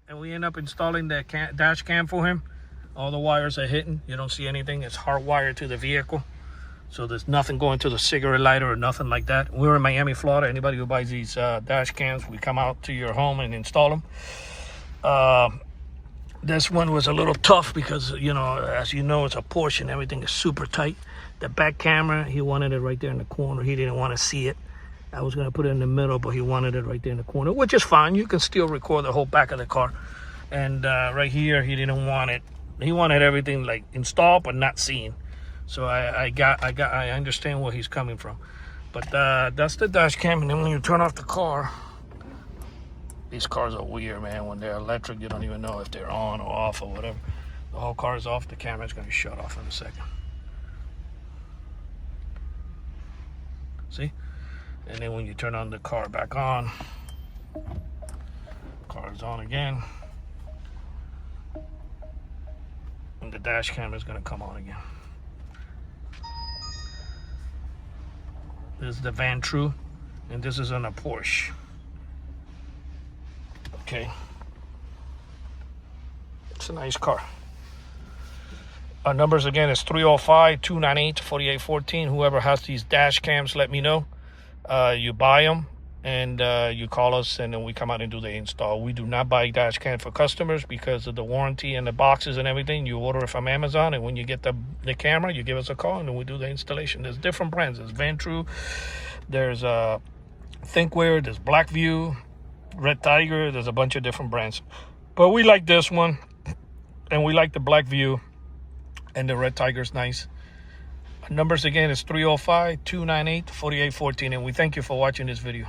And we end up installing the dash cam for him. All the wires are hidden. You don't see anything. It's hardwired to the vehicle. So there's nothing going to the cigarette lighter or nothing like that. We're in Miami, Florida. Anybody who buys these dash cams, we come out to your home and install them. This one was a little tough because, you know, as you know, it's a Porsche and everything is super tight. The back camera, he wanted it right there in the corner. He didn't want to see it. I was going to put it in the middle, but he wanted it right there in the corner, which is fine. You can still record the whole back of the car. And right here, he didn't want it. He wanted everything like installed but not seen. So I understand where he's coming from. But that's the dash cam. And then when you turn off the car, these cars are weird, man. When they're electric, you don't even know if they're on or off or whatever. The whole car is off. The camera's going to shut off in a second. See? And then when you turn on the car back on, car is on again. And the dash camera is going to come on again. This is the Van True, and this is on a Porsche. Okay. It's a nice car. Our numbers again is 305-298-4814. Whoever has these dash cams, let me know. You buy them and you call us, and then we come out and do the install. We do not buy dash cam for customers because of the warranty and the boxes and everything. You order it from Amazon, and when you get the camera, you give us a call, and then we do the installation. There's different brands. There's Van True, there's Thinkware, there's Blackview, Red Tiger. There's a bunch of different brands, but we like this one, and we like the Blackview, and the Red Tiger's nice. Our numbers again is 305-298-4814, and we thank you for watching this video.